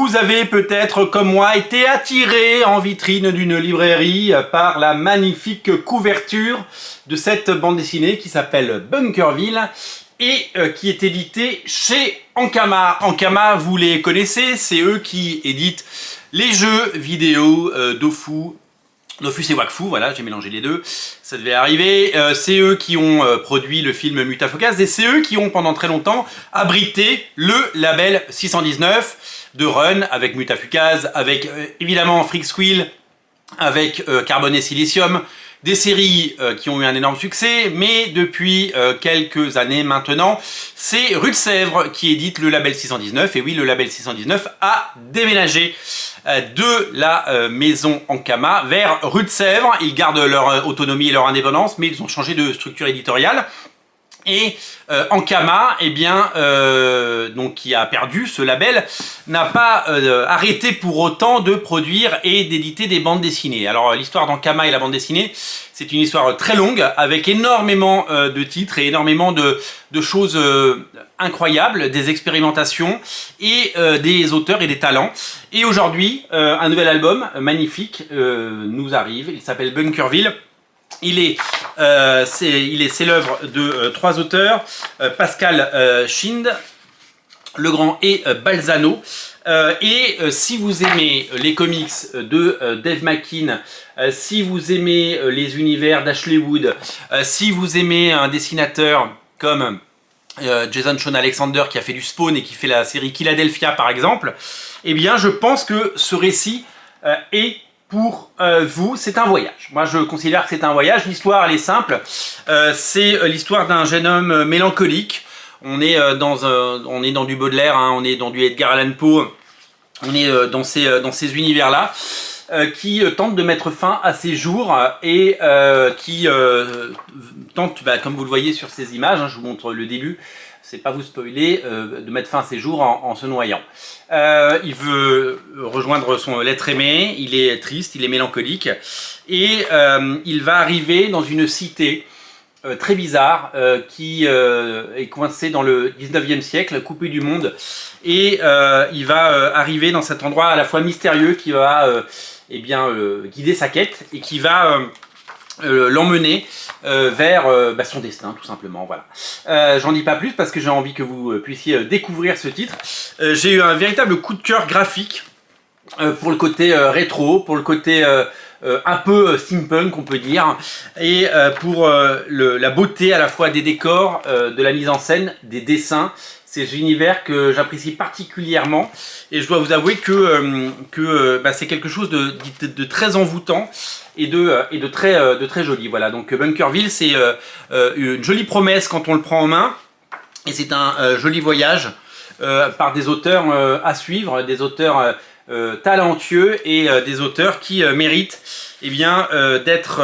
Vous avez peut-être, comme moi, été attiré en vitrine d'une librairie par la magnifique couverture de cette bande dessinée qui s'appelle Bunkerville et qui est éditée chez Ankama. Ankama, vous les connaissez, c'est eux qui éditent les jeux vidéo Dofus et Wakfu, voilà, j'ai mélangé les deux, ça devait arriver. C'est eux qui ont produit le film Mutafukaz et c'est eux qui ont pendant très longtemps abrité le label 619 de Run avec Mutafukaz, avec évidemment Freaksquill, avec Carbone et Silicium, des séries qui ont eu un énorme succès, mais depuis quelques années maintenant, c'est Rue de Sèvres qui édite le label 619, et oui, le label 619 a déménagé de la maison Ankama vers Rue de Sèvres. Ils gardent leur autonomie et leur indépendance, mais ils ont changé de structure éditoriale. Et Ankama, eh bien, donc qui a perdu ce label, n'a pas arrêté pour autant de produire et d'éditer des bandes dessinées. Alors l'histoire d'Ankama et la bande dessinée, c'est une histoire très longue, avec énormément de titres et énormément de choses incroyables, des expérimentations et des auteurs et des talents. Et aujourd'hui, un nouvel album magnifique nous arrive, il s'appelle Bunkerville. C'est l'œuvre de trois auteurs, Pascal Schind, Legrand et Balzano. Si vous aimez les comics de Dave McKean, si vous aimez les univers d'Ashley Wood, si vous aimez un dessinateur comme Jason Shawn Alexander qui a fait du Spawn et qui fait la série Philadelphia par exemple, eh bien je pense que ce récit est pour vous, c'est un voyage. Moi, je considère que c'est un voyage. L'histoire, elle est simple. C'est l'histoire d'un jeune homme mélancolique. On est dans du Baudelaire, hein, on est dans du Edgar Allan Poe. On est dans ces univers-là qui tente de mettre fin à ses jours et qui tente, comme vous le voyez sur ces images, hein, je vous montre le début. C'est pas vous spoiler, de mettre fin à ses jours en se noyant. Il veut rejoindre son l'être aimé, il est triste, il est mélancolique, et il va arriver dans une cité très bizarre qui est coincée dans le 19e siècle, coupée du monde, et il va arriver dans cet endroit à la fois mystérieux qui va guider sa quête et qui va l'emmener vers son destin, tout simplement. Voilà. J'en dis pas plus parce que j'ai envie que vous puissiez découvrir ce titre. J'ai eu un véritable coup de cœur graphique pour le côté rétro, pour le côté un peu steampunk, on peut dire, et pour la beauté à la fois des décors, de la mise en scène, des dessins. Ces univers que j'apprécie particulièrement, et je dois vous avouer que c'est quelque chose de très envoûtant et de très joli. Voilà, donc Bunkerville, c'est une jolie promesse quand on le prend en main, et c'est un joli voyage par des auteurs à suivre, des auteurs talentueux et des auteurs qui méritent d'être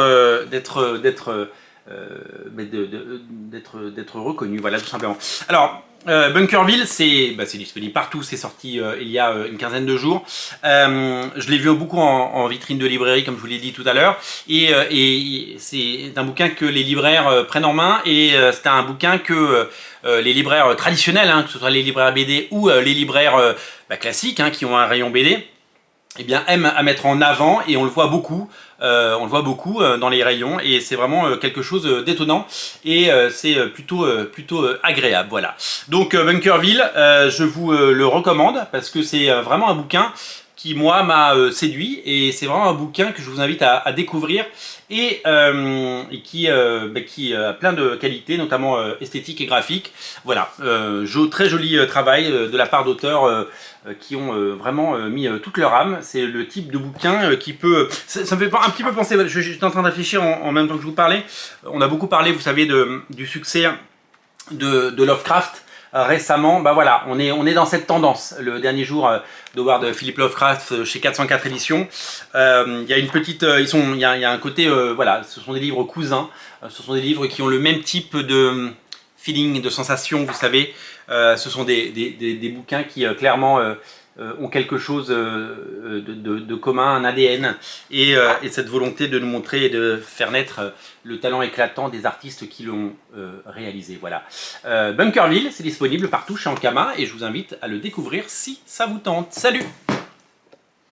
reconnus, voilà, tout simplement. Alors, Bunkerville, c'est disponible partout, c'est sorti il y a une quinzaine de jours. Je l'ai vu beaucoup en vitrine de librairie, comme je vous l'ai dit tout à l'heure, et c'est un bouquin que les libraires prennent en main, et c'est un bouquin que les libraires traditionnels, hein, que ce soit les libraires BD ou les libraires classiques, hein, qui ont un rayon BD, eh bien, aiment à mettre en avant, et on le voit beaucoup. Dans les rayons, et c'est vraiment quelque chose d'étonnant, et c'est plutôt agréable. Voilà. Donc Bunkerville, je vous le recommande parce que c'est vraiment un bouquin qui moi m'a séduit, et c'est vraiment un bouquin que je vous invite à découvrir, et qui a plein de qualités, notamment esthétiques et graphiques. Voilà, très joli travail de la part d'auteurs qui ont vraiment mis toute leur âme. C'est le type de bouquin qui peut... Ça me fait un petit peu penser, je suis en train de réfléchir en même temps que je vous parlais. On a beaucoup parlé, vous savez, du succès de Lovecraft. Récemment, voilà, on est dans cette tendance. Le dernier jour d'Howard Philip Lovecraft chez 404 éditions, il y a une petite, il y a un côté, voilà, ce sont des livres cousins, ce sont des livres qui ont le même type de feeling, de sensation, vous savez. Ce sont des bouquins qui clairement ont quelque chose de commun, un ADN, et cette volonté de nous montrer et de faire naître le talent éclatant des artistes qui l'ont réalisé. Voilà. Bunkerville, c'est disponible partout chez Ankama, et je vous invite à le découvrir si ça vous tente. Salut!